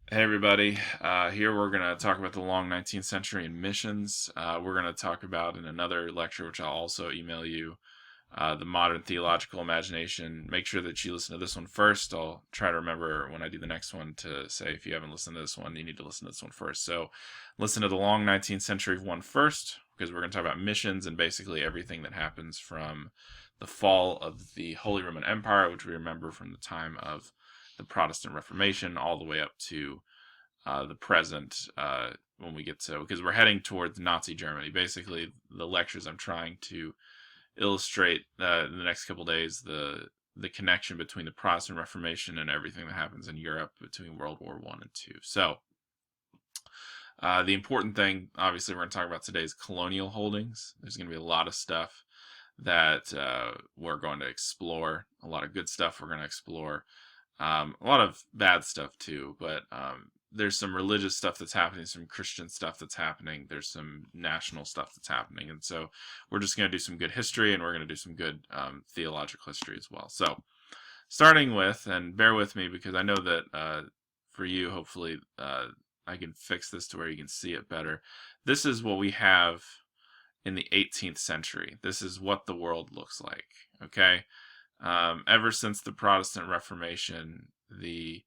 Hey everybody, here we're going to talk about the long 19th century in missions. We're going to talk about in another lecture, which I'll also email you, the modern theological imagination. Make sure that you listen to this one first. I'll try to remember when I do the next one to say if you haven't listened to this one, you need to listen to this one first. So listen to the long 19th century one first, because we're going to talk about missions and basically everything that happens from the fall of the Holy Roman Empire, which we remember from the time of the Protestant Reformation all the way up to the present when we get to, because we're heading towards Nazi Germany. Basically, the lectures I'm trying to illustrate in the next couple days the connection between the Protestant Reformation and everything that happens in Europe between World War One and Two. So the important thing, obviously, we're going to talk about today is colonial holdings. There's going to be a lot of stuff that we're going to explore. A lot of good stuff we're going to explore. A lot of bad stuff too, but there's some religious stuff that's happening, some Christian stuff that's happening. There's some national stuff that's happening, and so we're just going to do some good history, and we're going to do some good theological history as well. So, starting with, and bear with me because I know that for you, hopefully, I can fix this to where you can see it better. This is what we have in the 18th century. This is what the world looks like. Okay, ever since the Protestant Reformation, the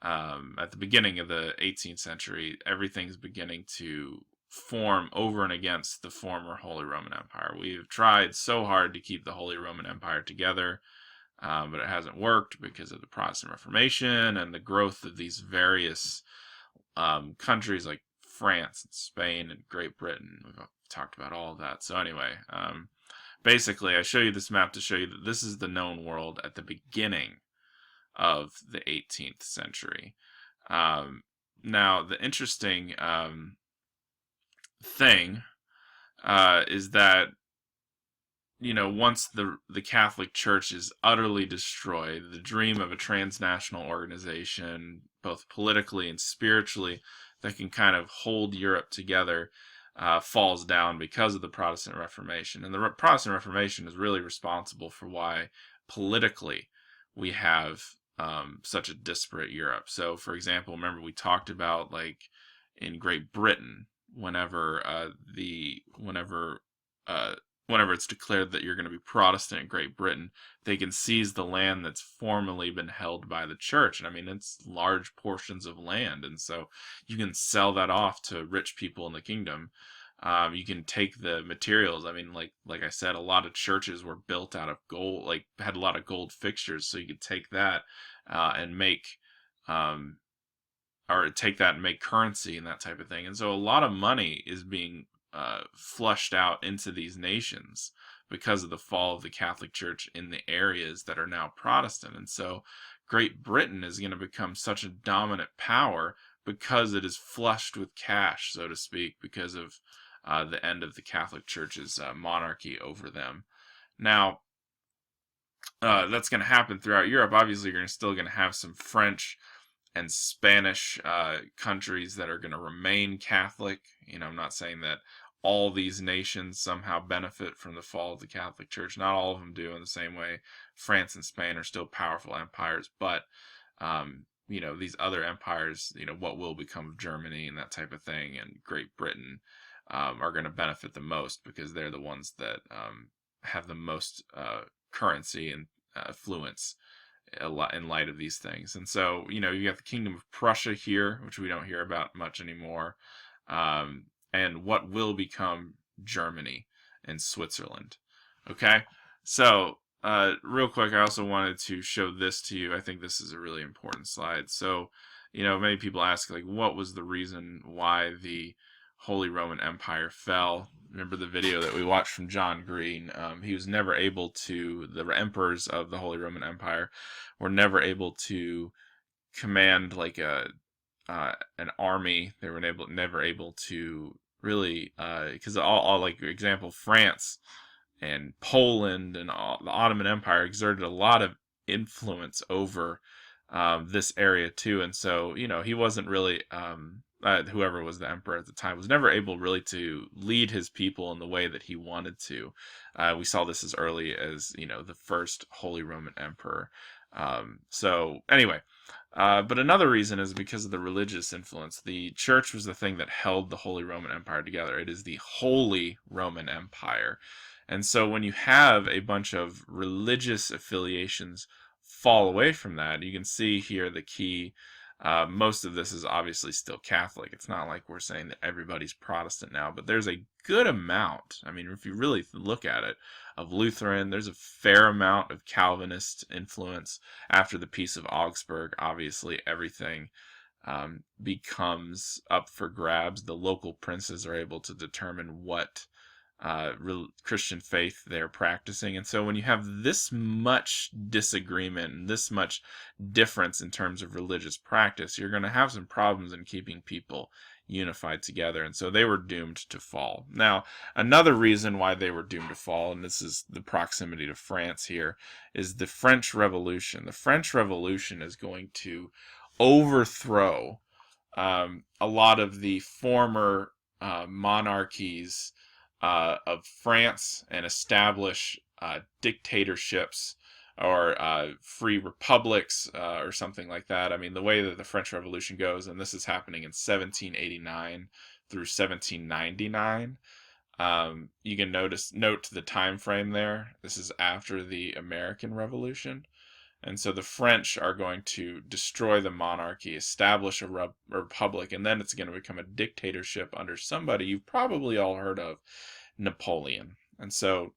at the beginning of the 18th century, everything's beginning to form over and against the former Holy Roman Empire. We've tried so hard to keep the Holy Roman Empire together, but it hasn't worked because of the Protestant Reformation and the growth of these various countries like France and Spain and Great Britain. We've talked about all of that. So anyway, basically, I show you this map to show you that this is the known world at the beginning of the 18th century. Now, the interesting thing is that once the Catholic Church is utterly destroyed, the dream of a transnational organization, both politically and spiritually, that can kind of hold Europe together, falls down because of the Protestant Reformation. And the Protestant Reformation is really responsible for why politically we have such a disparate Europe. So, for example, remember we talked about like in Great Britain, uh, whenever it's declared that you're going to be Protestant in Great Britain, they can seize the land that's formerly been held by the church. And I mean, it's large portions of land. And so you can sell that off to rich people in the kingdom. You can take the materials. I mean, like I said, a lot of churches were built out of gold, like had a lot of gold fixtures. So you could take that and um, take that and make currency and that type of thing. And so a lot of money is being flushed out into these nations because of the fall of the Catholic Church in the areas that are now Protestant. And so Great Britain is going to become such a dominant power because it is flushed with cash, so to speak, because of the end of the Catholic Church's monarchy over them. Now, that's going to happen throughout Europe. Obviously, you're still going to have some French and Spanish countries that are going to remain Catholic. I'm not saying that all these nations somehow benefit from the fall of the Catholic Church. Not all of them do in the same way. France and Spain are still powerful empires, but these other empires, what will become of Germany and that type of thing, and Great Britain are going to benefit the most because they're the ones that have the most currency and affluence in light of these things. And so, you got the Kingdom of Prussia here, which we don't hear about much anymore, and what will become Germany and Switzerland. Okay? So, real quick, I also wanted to show this to you. I think this is a really important slide. So, many people ask, like, what was the reason why the Holy Roman Empire fell? Remember the video that we watched from John Green? He was never able to, the emperors of the Holy Roman Empire were never able to command like an army. They were never able to really because all like example France and Poland and all, the Ottoman Empire exerted a lot of influence over this area too, and so he wasn't really whoever was the emperor at the time was never able really to lead his people in the way that he wanted to. We saw this as early as the first Holy Roman Emperor. So anyway, but another reason is because of the religious influence. The church was the thing that held the Holy Roman Empire together. It is the Holy Roman Empire. And so when you have a bunch of religious affiliations fall away from that, you can see here the key. Most of this is obviously still Catholic. It's not like we're saying that everybody's Protestant now, but there's a good amount. I mean, if you really look at it, of Lutheran, there's a fair amount of Calvinist influence. After the Peace of Augsburg, obviously everything becomes up for grabs. The local princes are able to determine what Christian faith they're practicing. And so when you have this much disagreement and this much difference in terms of religious practice, you're going to have some problems in keeping people unified together. And so they were doomed to fall. Now, another reason why they were doomed to fall, and this is the proximity to France here, is the French Revolution. The French Revolution is going to overthrow a lot of the former monarchies of France and establish dictatorships or free republics or something like that. I mean, the way that the French Revolution goes, and this is happening in 1789 through 1799. You can note the time frame there. This is after the American Revolution. And so the French are going to destroy the monarchy, establish a republic, and then it's going to become a dictatorship under somebody you've probably all heard of, Napoleon. And so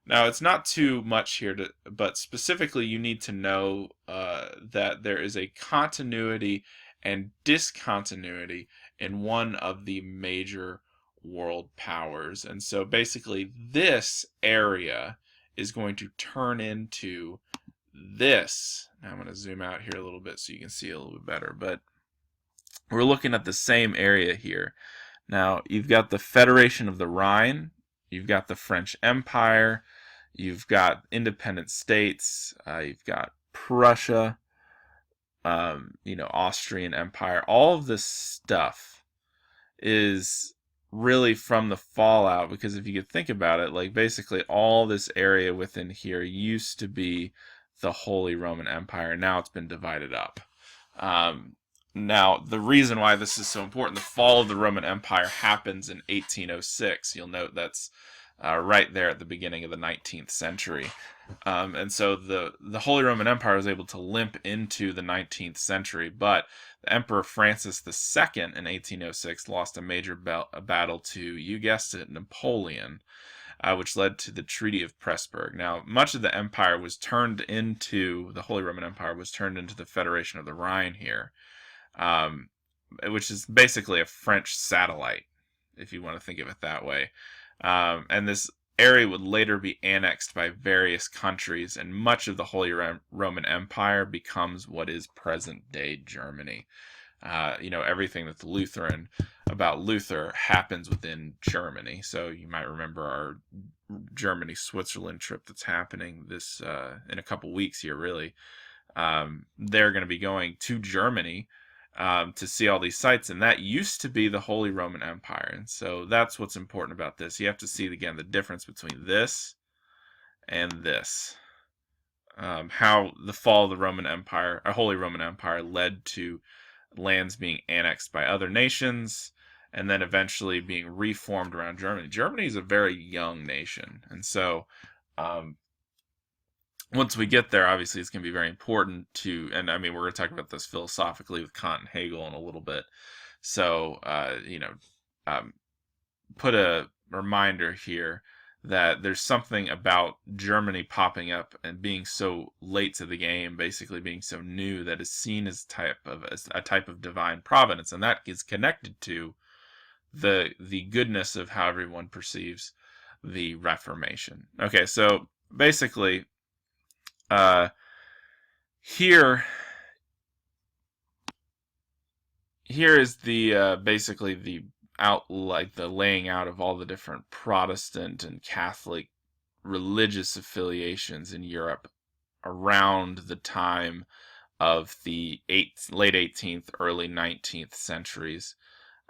now it's not too much here, but specifically you need to know that there is a continuity and discontinuity in one of the major world powers. And so basically this area is going to turn into this. Now I'm going to zoom out here a little bit so you can see a little bit better, but we're looking at the same area here. Now you've got the Federation of the Rhine, you've got the French Empire, you've got independent states, you've got Prussia, Austrian Empire. All of this stuff is really from the fallout, because if you could think about it, like basically all this area within here used to be the Holy Roman Empire. Now it's been divided up. Now, the reason why this is so important, the fall of the Roman Empire happens in 1806. You'll note that's right there at the beginning of the 19th century. And so the Holy Roman Empire was able to limp into the 19th century, but the Emperor Francis II in 1806 lost a major battle to, you guessed it, Napoleon, which led to the Treaty of Pressburg. Now, much of the empire was turned into, the Holy Roman Empire was turned into the Federation of the Rhine here, which is basically a French satellite, if you want to think of it that way. And this area would later be annexed by various countries, and much of the Holy Roman Empire becomes what is present-day Germany. Everything that's Lutheran about Luther happens within Germany. So you might remember our Germany-Switzerland trip that's happening this in a couple weeks here, really. They're going to be going to Germany to see all these sites, and that used to be the Holy Roman Empire. And so that's what's important about this. You have to see, again, the difference between this and this. How the fall of the Roman Empire, or Holy Roman Empire, led to lands being annexed by other nations, and then eventually being reformed around Germany. Germany is a very young nation, and so once we get there, obviously it's going to be very important to, and I mean, we're going to talk about this philosophically with Kant and Hegel in a little bit. So, put a reminder here that there's something about Germany popping up and being so late to the game, basically being so new, that is seen as a type of divine providence, and that is connected to the goodness of how everyone perceives the Reformation. Okay, so basically, here is the basically the the laying out of all the different Protestant and Catholic religious affiliations in Europe around the time of the late 18th, early 19th centuries.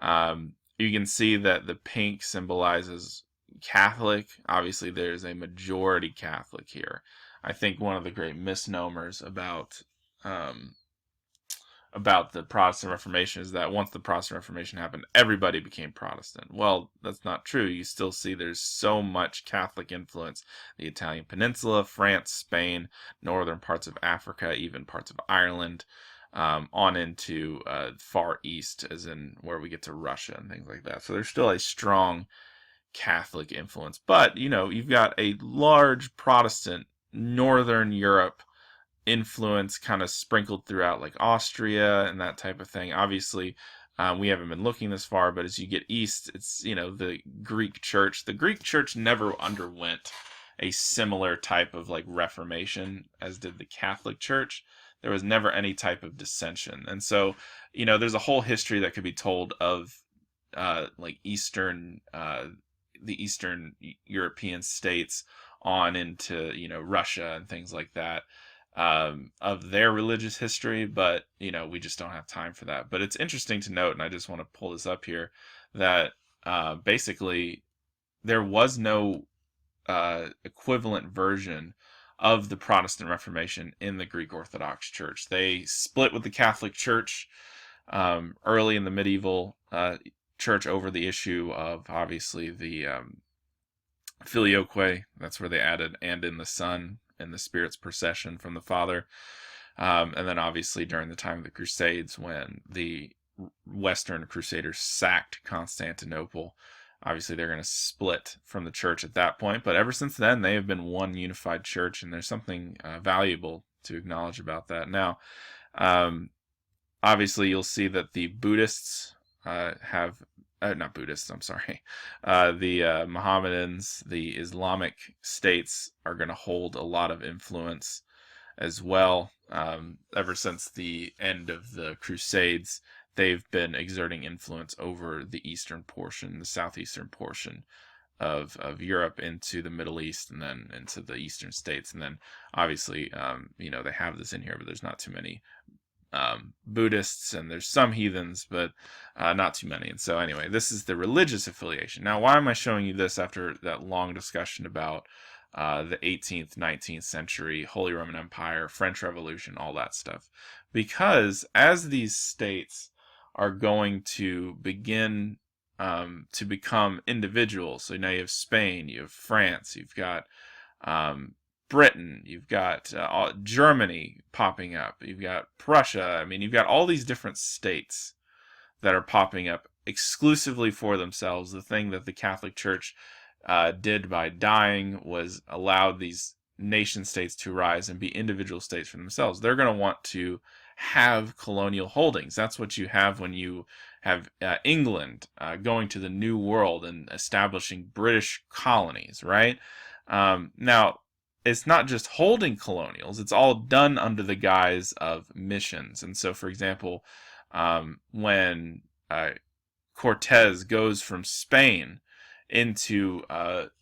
You can see that the pink symbolizes Catholic. Obviously, there's a majority Catholic here. I think one of the great misnomers um, about the Protestant Reformation is that once the Protestant Reformation happened, everybody became Protestant. Well, that's not true. You still see there's so much Catholic influence. The Italian Peninsula, France, Spain, northern parts of Africa, even parts of Ireland, on into Far East, as in where we get to Russia and things like that. So there's still a strong Catholic influence. But, you've got a large Protestant Northern Europe influence kind of sprinkled throughout, like Austria and that type of thing. Obviously, we haven't been looking this far, but as you get east, it's, the Greek church. The Greek church never underwent a similar type of like Reformation as did the Catholic Church. There was never any type of dissension. And so, there's a whole history that could be told of like the Eastern European states on into, Russia and things like that, of their religious history, but we just don't have time for that. But it's interesting to note, and I just want to pull this up here, that basically there was no equivalent version of the Protestant Reformation in the Greek Orthodox Church. They split with the Catholic Church early in the medieval church over the issue of, obviously, the filioque. That's where they added "and in the Son" and the Spirit's procession from the Father. And then obviously during the time of the Crusades, when the Western Crusaders sacked Constantinople, obviously they're going to split from the church at that point. But ever since then, they have been one unified church, and there's something valuable to acknowledge about that. Now, obviously you'll see that the Buddhists have not Buddhists, I'm sorry. The Mohammedans, the Islamic states are going to hold a lot of influence as well. Ever since the end of the Crusades, they've been exerting influence over the eastern portion, the southeastern portion of Europe into the Middle East, and then into the eastern states. And then obviously, they have this in here, but there's not too many Buddhists, and there's some heathens, but not too many. And so anyway, this is the religious affiliation. Now, why am I showing you this after that long discussion about the 18th, 19th century, Holy Roman Empire, French Revolution, all that stuff? Because as these states are going to begin to become individuals, so now you have Spain, you have France, you've got Britain, you've got Germany popping up, you've got Prussia. I mean, you've got all these different states that are popping up exclusively for themselves. The thing that the Catholic Church did by dying was allowed these nation states to rise and be individual states for themselves. They're going to want to have colonial holdings. That's what you have when you have England going to the New World and establishing British colonies, right? Now, it's not just holding colonials, it's all done under the guise of missions. And so, for example, when Cortez goes from Spain into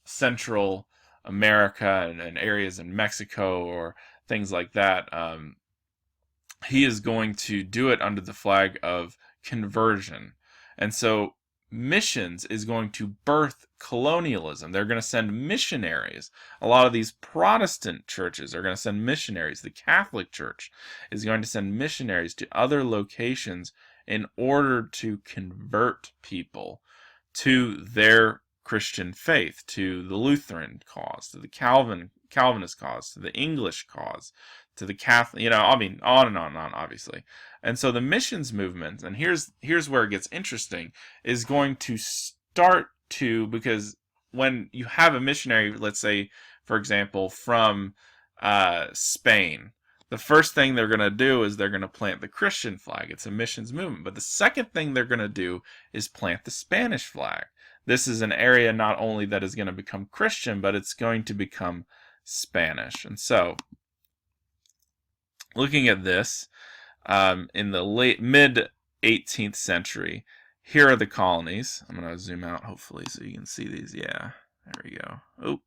Central America and areas in Mexico or things like that, he is going to do it under the flag of conversion. And so missions is going to birth colonialism. They're going to send missionaries. A lot of these Protestant churches are going to send missionaries. The Catholic Church is going to send missionaries to other locations in order to convert people to their Christian faith, to the Lutheran cause, to the Calvinist cause, to the English cause, to the Catholic, on and on, obviously. And so the missions movement, and here's where it gets interesting, is going to start to, because when you have a missionary, let's say, for example, from Spain, the first thing they're going to do is they're going to plant the Christian flag. It's a missions movement. But the second thing they're going to do is plant the Spanish flag. This is an area not only that is going to become Christian, but it's going to become Spanish. And so, looking at this, in the mid 18th century, here are the colonies. I'm going to zoom out, hopefully, so you can see these. Yeah, there we go. Oh,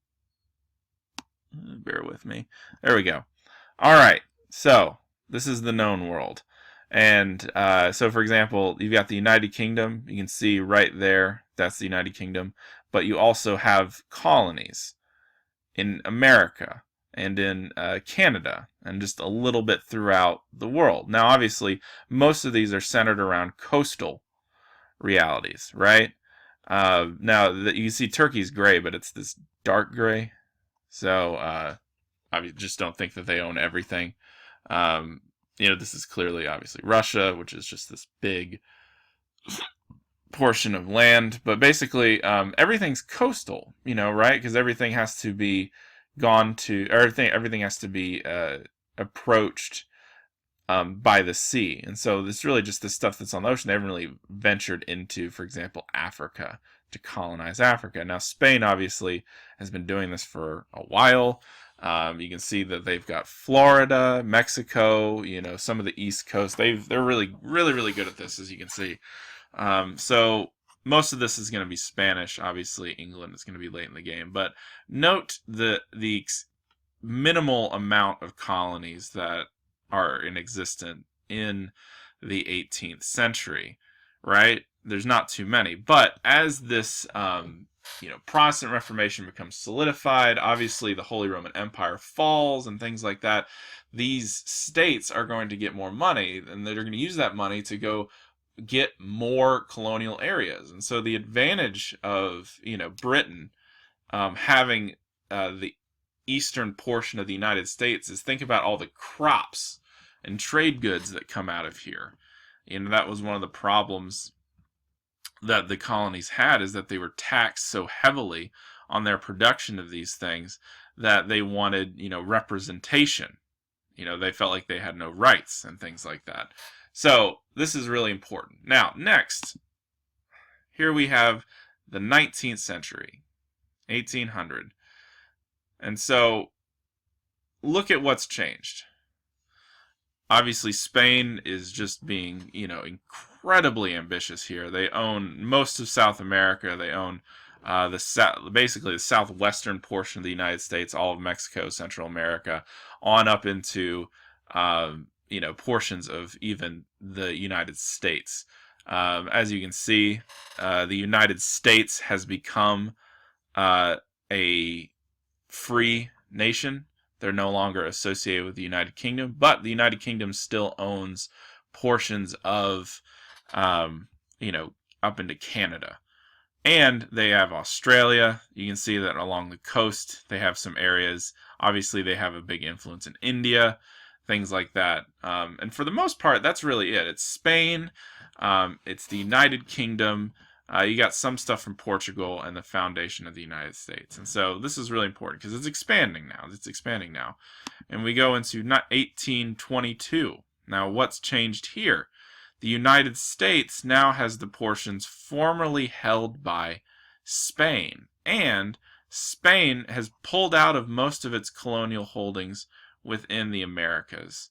bear with me. There we go. All right, so this is the known world. And so, for example, you've got the United Kingdom. You can see right there, that's the United Kingdom. But you also have colonies in America and in Canada, and just a little bit throughout the world. Now, obviously, most of these are centered around coastal realities, right? Now, you can see Turkey's gray, but it's this dark gray. So, I just don't think that they own everything. This is clearly, obviously, Russia, which is just this big portion of land. But basically, everything's coastal, right? Because everything has to be everything has to be approached by the sea. And so it's really just the stuff that's on the ocean. They haven't really ventured into, for example, Africa to colonize Africa. Now, Spain obviously has been doing this for a while. You can see that they've got Florida, Mexico, some of the East Coast. They're really, really, really good at this, as you can see. So most of this is going to be Spanish. Obviously, England is going to be late in the game. But note the minimal amount of colonies that are in existence in the 18th century, right? There's not too many. But as this Protestant Reformation becomes solidified, obviously the Holy Roman Empire falls and things like that, these states are going to get more money, and they're going to use that money to go get more colonial areas. And so the advantage of Britain having the eastern portion of the United States is, think about all the crops and trade goods that come out of here. That was one of the problems that the colonies had, is that they were taxed so heavily on their production of these things that they wanted, representation. They felt like they had no rights and things like that. So this is really important. Now, next, here we have the 19th century, 1800. And so look at what's changed. Obviously, Spain is just being, incredibly ambitious here. They own most of South America. They own basically the southwestern portion of the United States, all of Mexico, Central America, on up into, portions of even the United States. As you can see, the United States has become a free nation. They're no longer associated with the United Kingdom, but the United Kingdom still owns portions of, up into Canada. And they have Australia. You can see that along the coast, they have some areas. Obviously, they have a big influence in India, things like that. And for the most part, that's really it. It's Spain. It's the United Kingdom. You got some stuff from Portugal and the foundation of the United States. And so this is really important because it's expanding now. And we go into 1822. Now, what's changed here? The United States now has the portions formerly held by Spain. And Spain has pulled out of most of its colonial holdings within the Americas.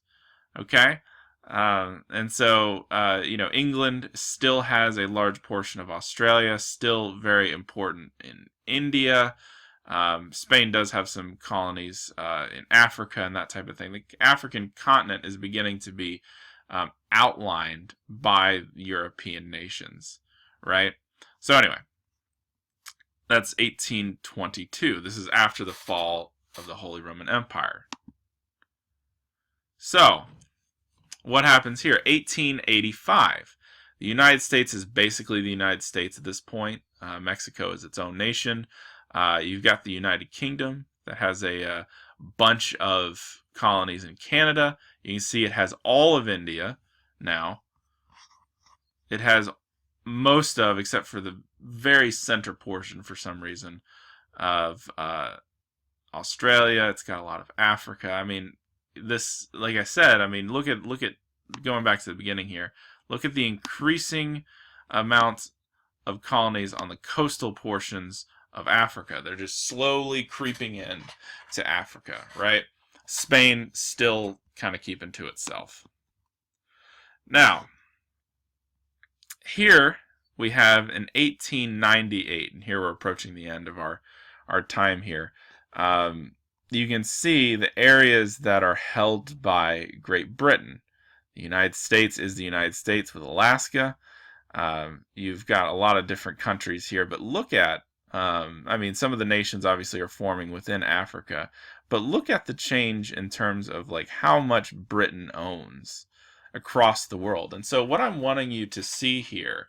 Okay? And so, England still has a large portion of Australia, still very important in India. Spain does have some colonies in Africa and that type of thing. The African continent is beginning to be outlined by European nations, right? So anyway, that's 1822. This is after the fall of the Holy Roman Empire. So, what happens here? 1885. The United States is basically the United States at this point. Mexico is its own nation. You've got the United Kingdom that has a bunch of colonies in Canada. You can see it has all of India now. It has most of, except for the very center portion for some reason, of Australia. It's got a lot of Africa. I mean, this, like I said, look at going back to the beginning here. Look at the increasing amount of colonies on the coastal portions of Africa. They're just slowly creeping in to Africa, right? Spain still kind of keeping to itself. Now, here we have in 1898, and here we're approaching the end of our time here. You can see the areas that are held by Great Britain. The United States is the United States with Alaska. You've got a lot of different countries here, but look at, some of the nations obviously are forming within Africa, but look at the change in terms of like how much Britain owns across the world. And so what I'm wanting you to see here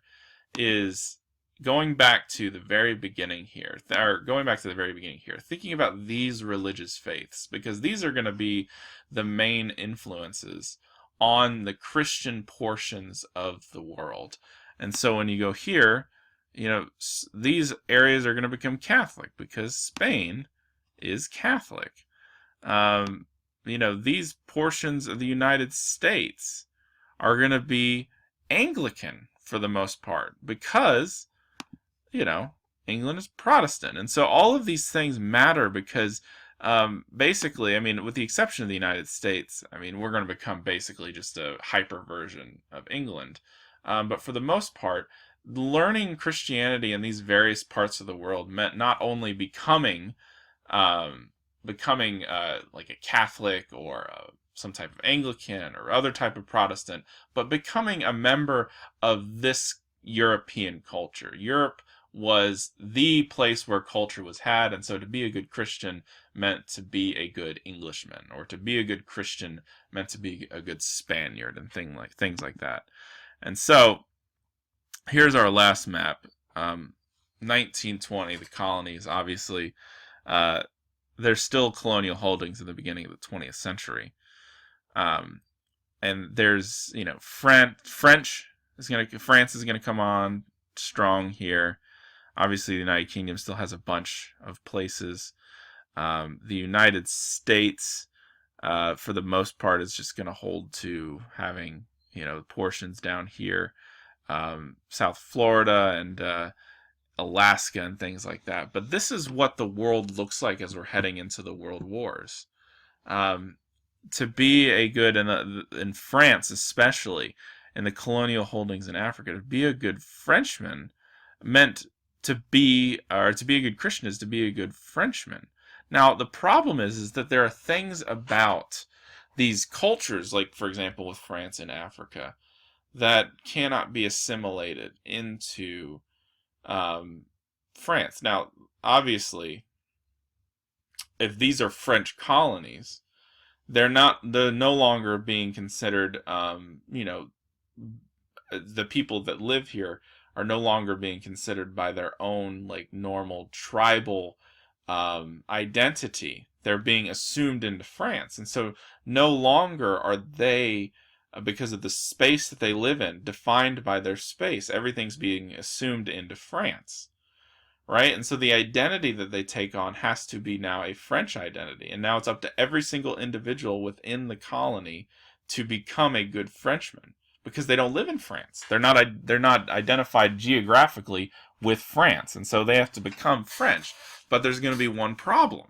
is going back to the very beginning here, thinking about these religious faiths, because these are going to be the main influences on the Christian portions of the world. And so when you go here, these areas are going to become Catholic because Spain is Catholic. These portions of the United States are going to be Anglican for the most part because, England is Protestant. And so all of these things matter because basically, with the exception of the United States, we're going to become basically just a hyper version of England. But for the most part, learning Christianity in these various parts of the world meant not only becoming like a Catholic or some type of Anglican or other type of Protestant, but becoming a member of this European culture. Europe was the place where culture was had, and so to be a good Christian meant to be a good Englishman, or to be a good Christian meant to be a good Spaniard, and things like that. And so here's our last map. 1920, the colonies, obviously, there's still colonial holdings in the beginning of the 20th century. And there's, France is going to come on strong here. Obviously, the United Kingdom still has a bunch of places. The United States, for the most part, is just going to hold to having, portions down here. South Florida and Alaska and things like that. But this is what the world looks like as we're heading into the world wars. To be a good, in France especially, in the colonial holdings in Africa, to be a good Frenchman meant to be a good Christian is to be a good Frenchman. Now, the problem is that there are things about these cultures, like, for example, with France and Africa, that cannot be assimilated into France. Now, obviously, if these are French colonies, they're no longer being considered, the people that live here are no longer being considered by their own, like, normal tribal identity. They're being assumed into France. And so no longer are they, because of the space that they live in, defined by their space. Everything's being assumed into France. Right? And so the identity that they take on has to be now a French identity. And now it's up to every single individual within the colony to become a good Frenchman, because they don't live in France. They're not identified geographically with France. And so they have to become French. But there's going to be one problem.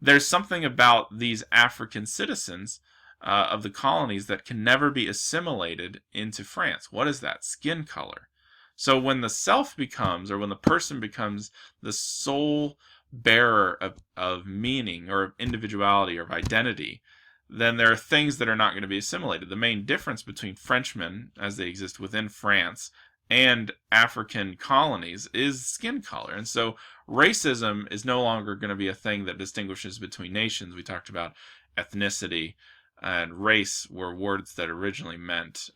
There's something about these African citizens of the colonies that can never be assimilated into France. What is that? Skin color. So when the self becomes, or when the person becomes the sole bearer of meaning or of individuality or of identity, then there are things that are not going to be assimilated. The main difference between Frenchmen, as they exist within France, and African colonies is skin color. And so racism is no longer going to be a thing that distinguishes between nations. We talked about ethnicity, and race were words that originally meant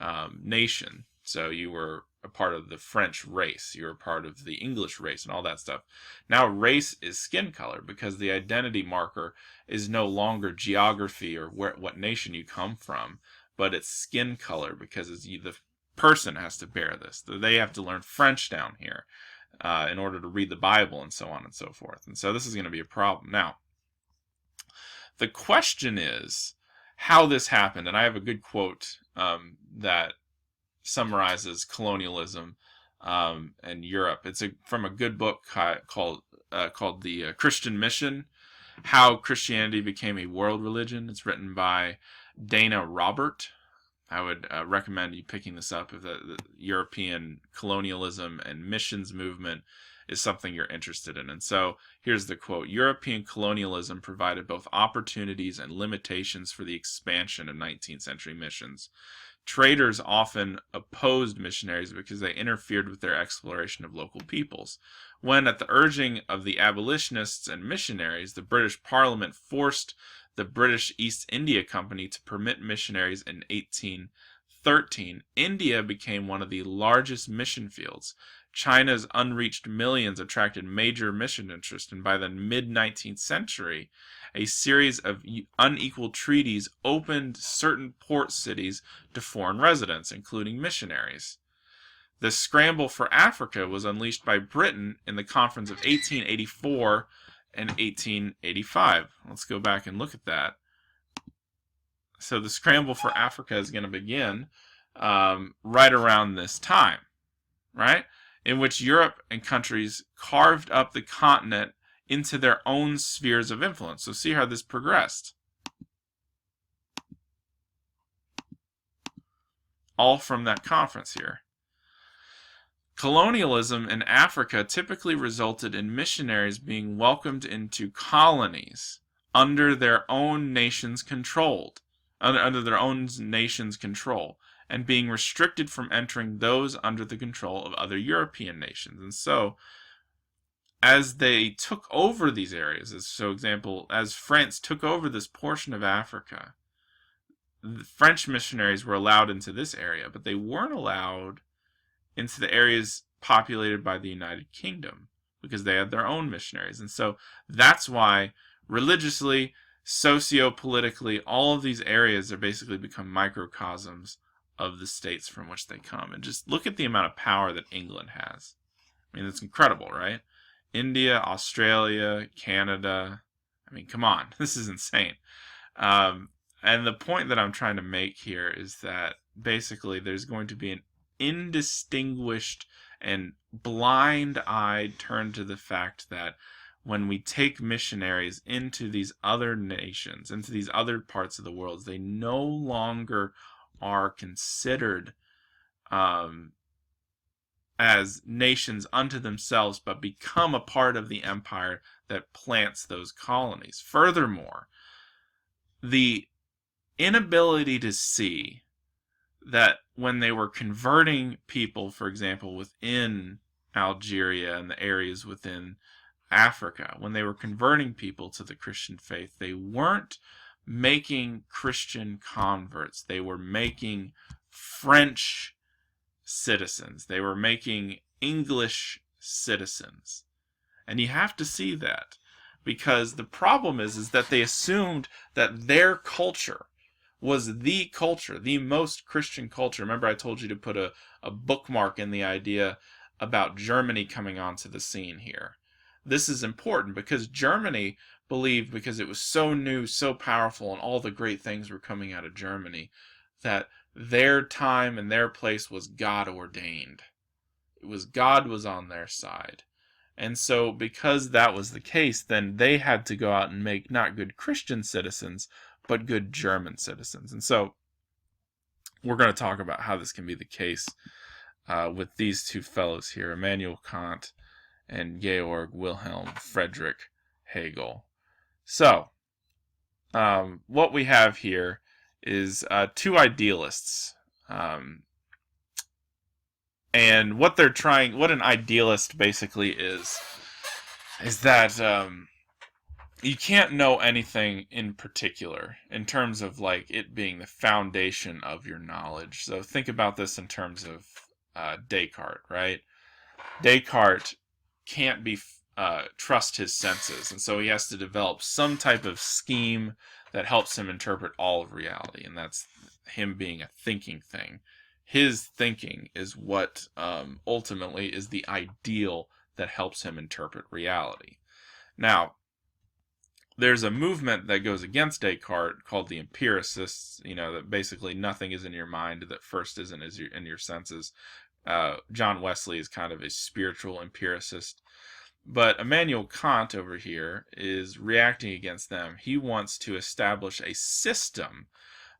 nation. So you were a part of the French race, you were part of the English race, and all that stuff. Now race is skin color, because the identity marker is no longer geography or what nation you come from, but it's skin color, because the person has to bear this. They have to learn French down here in order to read the Bible, and so on and so forth. And so this is going to be a problem. Now, the question is how this happened, and I have a good quote that summarizes colonialism and Europe. It's from a good book called The Christian Mission: How Christianity Became a World Religion. It's written by Dana Robert. I would recommend you picking this up if the European colonialism and missions movement is something you're interested in. And so here's the quote: European colonialism provided both opportunities and limitations for the expansion of 19th century missions. Traders often opposed missionaries because they interfered with their exploration of local peoples. When, at the urging of the abolitionists and missionaries, the British Parliament forced the British East India Company to permit missionaries in 1813, India became one of the largest mission fields. China's unreached millions attracted major mission interest, and by the mid-19th century, a series of unequal treaties opened certain port cities to foreign residents, including missionaries. The scramble for Africa was unleashed by Britain in the conference of 1884 and 1885. Let's go back and look at that. So the scramble for Africa is going to begin right around this time, right? In which Europe and countries carved up the continent into their own spheres of influence. So see how this progressed. All from that conference here. Colonialism in Africa typically resulted in missionaries being welcomed into colonies under their own nation's control, and being restricted from entering those under the control of other European nations. And so, as they took over these areas, as France took over this portion of Africa, the French missionaries were allowed into this area, but they weren't allowed into the areas populated by the United Kingdom because they had their own missionaries. And so that's why religiously, socio-politically, all of these areas are basically become microcosms of the states from which they come. And just look at the amount of power that England has. I mean, it's incredible, right? India, Australia, Canada. I mean, come on. This is insane. And the point that I'm trying to make here is that basically there's going to be an indistinguished and blind-eyed turn to the fact that when we take missionaries into these other nations, into these other parts of the world, they no longer are considered as nations unto themselves, but become a part of the empire that plants those colonies. Furthermore, the inability to see that when they were converting people, for example, within Algeria and the areas within Africa, when they were converting people to the Christian faith, they weren't making Christian converts. They were making French citizens. They were making English citizens. And you have to see that, because the problem is that they assumed that their culture was the culture, the most Christian culture. Remember, I told you to put a bookmark in the idea about Germany coming onto the scene here. This is important because Germany believed, because it was so new, so powerful, and all the great things were coming out of Germany, that their time and their place was God ordained. It was God was on their side. And so because that was the case, then they had to go out and make not good Christian citizens, but good German citizens. And so we're going to talk about how this can be the case with these two fellows here, Immanuel Kant and Georg Wilhelm Friedrich Hegel. So, what we have here is two idealists. And what an idealist basically is that you can't know anything in particular in terms of like it being the foundation of your knowledge. So think about this in terms of Descartes, right? Descartes can't trust his senses, and so he has to develop some type of scheme that helps him interpret all of reality, and that's him being a thinking thing. His thinking is what ultimately is the ideal that helps him interpret reality. Now, there's a movement that goes against Descartes called the empiricists, that basically nothing is in your mind that first isn't in your senses. John Wesley is kind of a spiritual empiricist. But Immanuel Kant over here is reacting against them. He wants to establish a system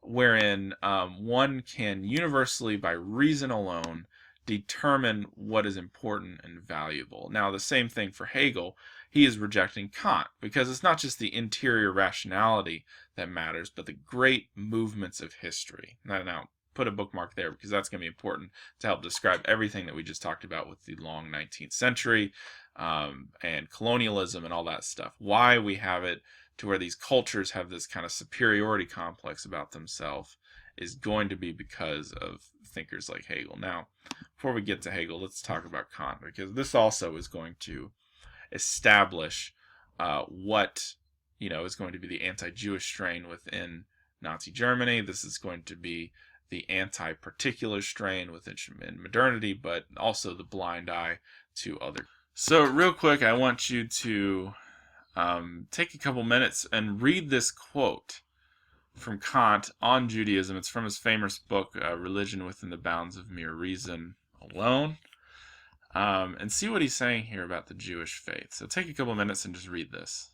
wherein one can universally, by reason alone, determine what is important and valuable. Now, the same thing for Hegel. He is rejecting Kant because it's not just the interior rationality that matters, but the great movements of history. Now, put a bookmark there, because that's going to be important to help describe everything that we just talked about with the long 19th century and colonialism and all that stuff. Why we have it to where these cultures have this kind of superiority complex about themselves is going to be because of thinkers like Hegel. Now, before we get to Hegel, let's talk about Kant, because this also is going to establish what is going to be the anti-Jewish strain within Nazi Germany. This is going to be the anti-particular strain within modernity, but also the blind eye to other. So real quick, I want you to take a couple minutes and read this quote from Kant on Judaism. It's from his famous book, Religion Within the Bounds of Mere Reason Alone. And see what he's saying here about the Jewish faith. So take a couple minutes and just read this.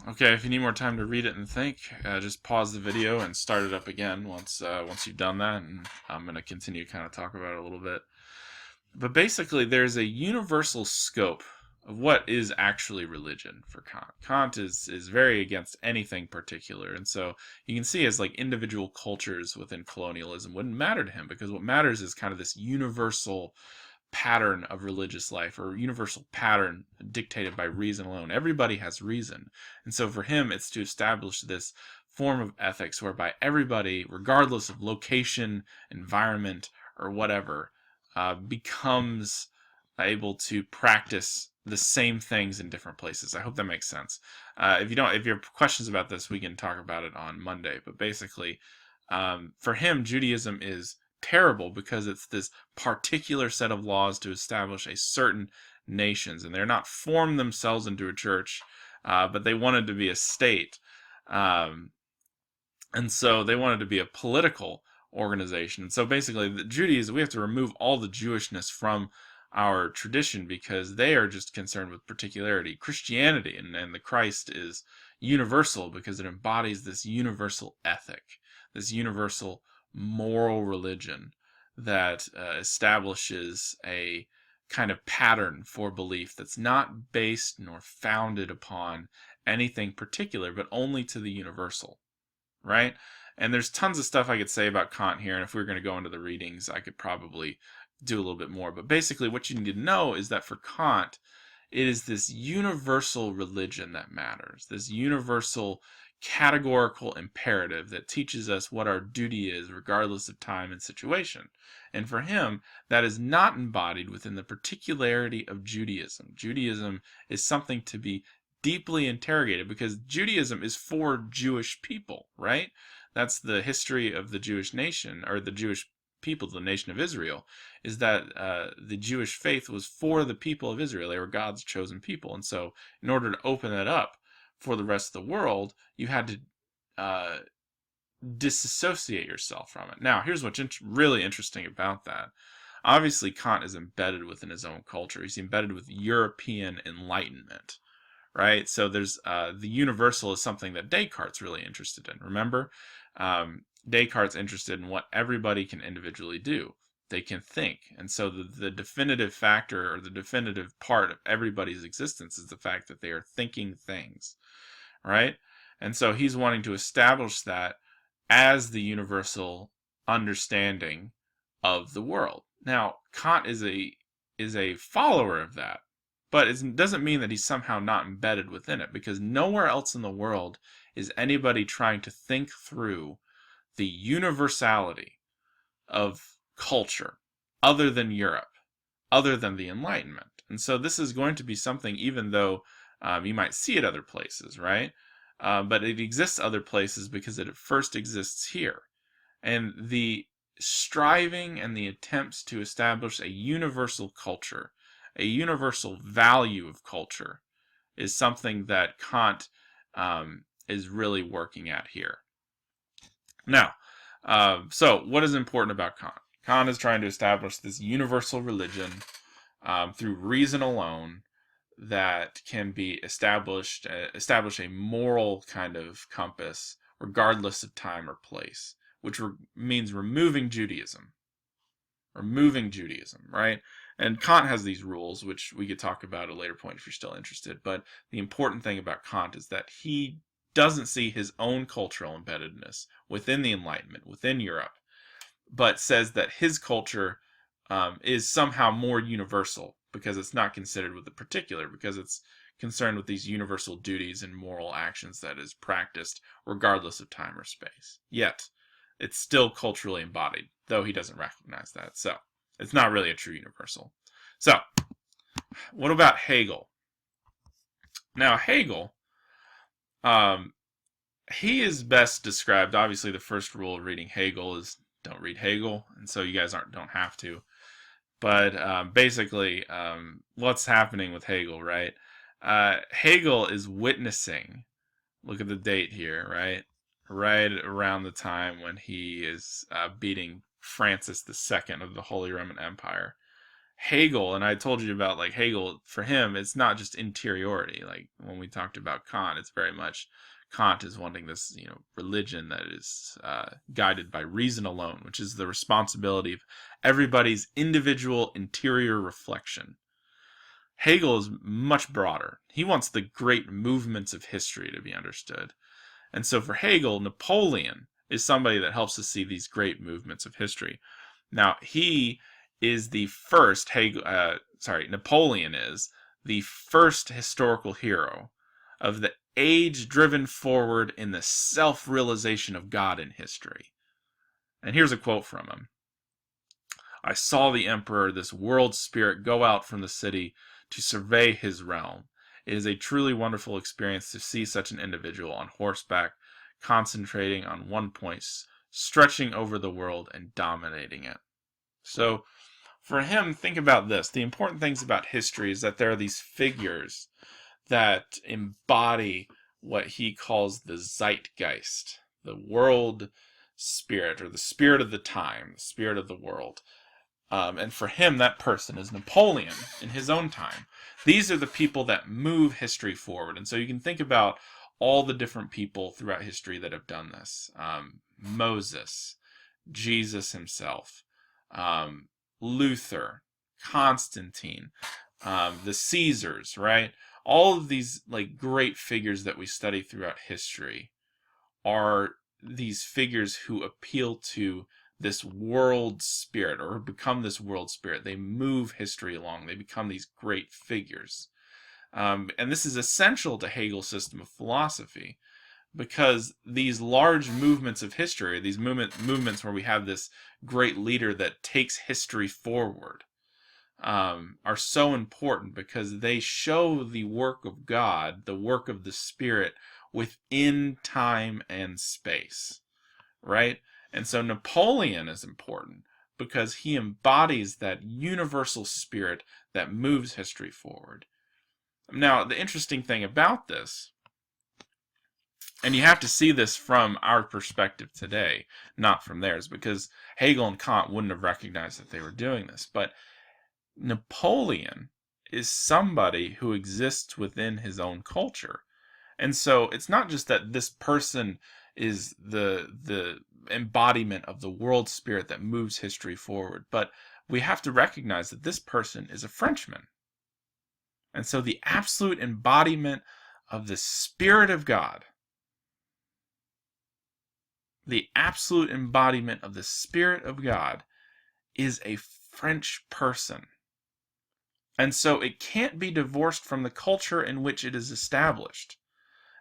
Okay, if you need more time to read it and think, just pause the video and start it up again once you've done that, and I'm going to continue to kind of talk about it a little bit. But basically, there's a universal scope of what is actually religion for Kant. Kant is very against anything particular, and so you can see as like individual cultures within colonialism wouldn't matter to him, because what matters is kind of this universal pattern of religious life, or universal pattern dictated by reason alone. Everybody has reason, and so for him it's to establish this form of ethics whereby everybody, regardless of location, environment, or whatever, becomes able to practice the same things in different places. I hope that makes sense. If you have questions about this, we can talk about it on Monday. But basically, for him, Judaism is terrible because it's this particular set of laws to establish a certain nations, and they're not formed themselves into a church, but they wanted to be a state, and so they wanted to be a political organization. So basically, the Judaism, we have to remove all the Jewishness from our tradition because they are just concerned with particularity. Christianity and the Christ is universal because it embodies this universal ethic, this universal moral religion that establishes a kind of pattern for belief that's not based nor founded upon anything particular, but only to the universal, right? And there's tons of stuff I could say about Kant here, and if we were going to go into the readings, I could probably do a little bit more. But basically, what you need to know is that for Kant, it is this universal religion that matters, this universal categorical imperative that teaches us what our duty is regardless of time and situation. And for him, that is not embodied within the particularity of Judaism. Judaism is something to be deeply interrogated because Judaism is for Jewish people, right? That's the history of the Jewish nation, or the Jewish people, the nation of Israel, is that the Jewish faith was for the people of Israel. They were God's chosen people. And so in order to open that up for the rest of the world, you had to disassociate yourself from it. Now, here's what's really interesting about that. Obviously, Kant is embedded within his own culture. He's embedded with European Enlightenment, right? So there's the universal is something that Descartes' really interested in. Remember, Descartes' interested in what everybody can individually do. They can think. And so the definitive factor, or the definitive part of everybody's existence, is the fact that they are thinking things, right? And so he's wanting to establish that as the universal understanding of the world. Now, Kant is a follower of that, but it doesn't mean that he's somehow not embedded within it, because nowhere else in the world is anybody trying to think through the universality of culture other than Europe, other than the Enlightenment. And so this is going to be something, even though you might see it other places, right? But it exists other places because it first exists here. And the striving and the attempts to establish a universal culture, a universal value of culture, is something that Kant is really working at here. Now, so what is important about Kant? Kant is trying to establish this universal religion through reason alone that can be establish a moral kind of compass regardless of time or place, which means removing Judaism, or moving Judaism, right? And Kant has these rules, which we could talk about at a later point if you're still interested. But the important thing about Kant is that he doesn't see his own cultural embeddedness within the Enlightenment, within Europe, but says that his culture is somehow more universal because it's not considered with the particular, because it's concerned with these universal duties and moral actions that is practiced regardless of time or space. Yet, it's still culturally embodied, though he doesn't recognize that. So, it's not really a true universal. So, what about Hegel? Now, Hegel, he is best described, obviously the first rule of reading Hegel is don't read Hegel, and so you guys don't have to. But basically, what's happening with Hegel, right? Hegel is witnessing, look at the date here, right? Right around the time when he is beating Francis II of the Holy Roman Empire. Hegel, and I told you about like Hegel, for him, it's not just interiority. Like when we talked about Kant, it's very much Kant is wanting this, religion that is guided by reason alone, which is the responsibility of everybody's individual interior reflection. Hegel is much broader. He wants the great movements of history to be understood. And so for Hegel, Napoleon is somebody that helps us see these great movements of history. Now, he is the first, Napoleon is the first historical hero of the age driven forward in the self-realization of God in history. And here's a quote from him. I saw the emperor, this world spirit, go out from the city to survey his realm. It is a truly wonderful experience to see such an individual on horseback, concentrating on one point, stretching over the world and dominating it. So, for him, think about this. The important things about history is that there are these figures that embody what he calls the zeitgeist, the world spirit, or the spirit of the time, the spirit of the world. And for him, that person is Napoleon in his own time. These are the people that move history forward. And so you can think about all the different people throughout history that have done this. Moses, Jesus himself, Luther, Constantine, the Caesars, right? All of these like great figures that we study throughout history are these figures who appeal to this world spirit, or become this world spirit. They move history along. They become these great figures. And this is essential to Hegel's system of philosophy, because these large movements of history, these movements where we have this great leader that takes history forward, are so important because they show the work of God, the work of the Spirit within time and space, right? And so Napoleon is important because he embodies that universal spirit that moves history forward. Now, the interesting thing about this, and you have to see this from our perspective today, not from theirs, because Hegel and Kant wouldn't have recognized that they were doing this, but Napoleon is somebody who exists within his own culture. And so it's not just that this person is the embodiment of the world spirit that moves history forward, but we have to recognize that this person is a Frenchman. And so the absolute embodiment of the Spirit of God, the absolute embodiment of the Spirit of God is a French person. And so it can't be divorced from the culture in which it is established.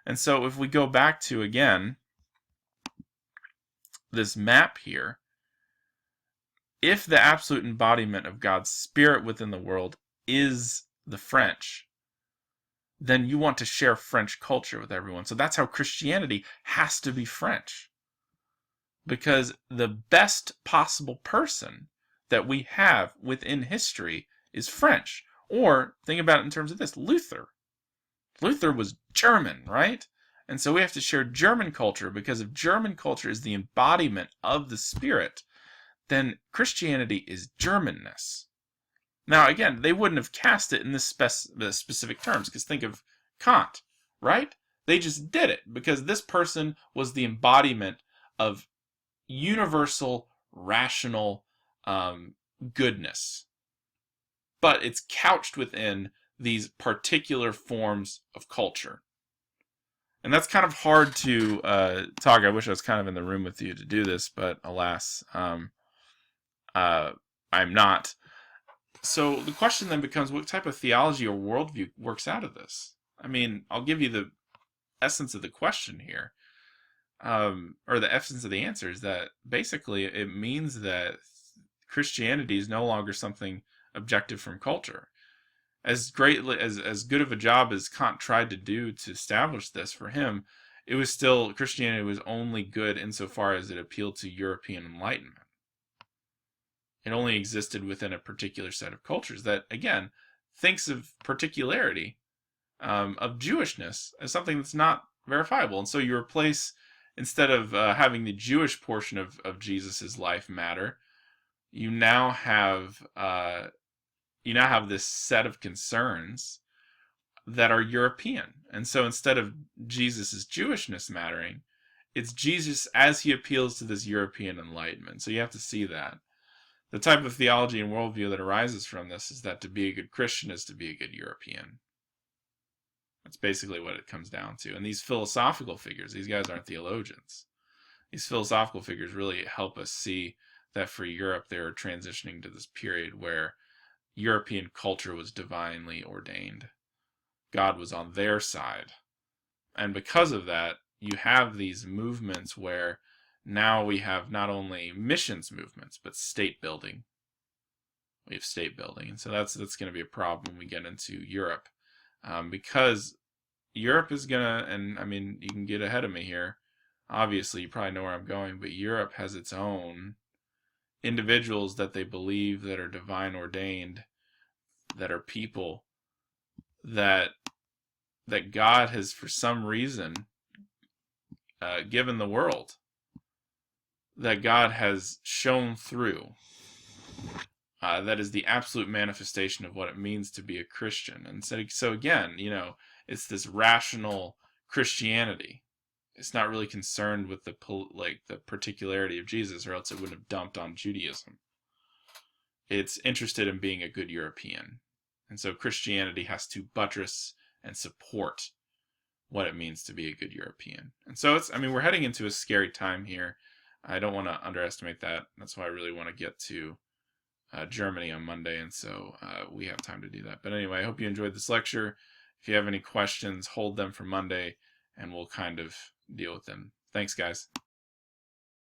And so if we go back to, again, this map here, if the absolute embodiment of God's Spirit within the world is the French, then you want to share French culture with everyone. So that's how Christianity has to be French. Because the best possible person that we have within history is French. Or, think about it in terms of this, Luther. Luther was German, right? And so we have to share German culture, because if German culture is the embodiment of the Spirit, then Christianity is Germanness. Now, again, they wouldn't have cast it in this specific terms, because think of Kant, right? They just did it, because this person was the embodiment of universal, rational goodness, but it's couched within these particular forms of culture. And that's kind of hard to talk. I wish I was kind of in the room with you to do this, but alas, I'm not. So the question then becomes, what type of theology or worldview works out of this? I mean, I'll give you the essence of the question here, or the essence of the answer is that basically it means that Christianity is no longer something objective from culture. As greatly as good of a job as Kant tried to do to establish this for him, it was still, Christianity was only good insofar as it appealed to European Enlightenment. It only existed within a particular set of cultures that, again, thinks of particularity of Jewishness as something that's not verifiable. And so you replace, instead of having the Jewish portion of Jesus's life matter, you now have this set of concerns that are European. And so instead of Jesus's Jewishness mattering, it's Jesus as he appeals to this European Enlightenment. So you have to see that. The type of theology and worldview that arises from this is that to be a good Christian is to be a good European. That's basically what it comes down to. And these philosophical figures, these guys aren't theologians. These philosophical figures really help us see that for Europe, they were transitioning to this period where European culture was divinely ordained. God was on their side. And because of that, you have these movements where now we have not only missions movements, but state building. We have state building. And so that's going to be a problem when we get into Europe. Because Europe is going to, and I mean, you can get ahead of me here. Obviously, you probably know where I'm going, but Europe has its own individuals that they believe that are divine ordained, that are people that God has, for some reason, given the world, that God has shown through. That is the absolute manifestation of what it means to be a Christian. And so again, it's this rational Christianity. It's not really concerned with the particularity of Jesus, or else it wouldn't have dumped on Judaism. It's interested in being a good European. And so Christianity has to buttress and support what it means to be a good European. And so we're heading into a scary time here. I don't want to underestimate that. That's why I really want to get to Germany on Monday, and so we have time to do that. But anyway, I hope you enjoyed this lecture. If you have any questions, hold them for Monday, and we'll kind of deal with them. Thanks, guys.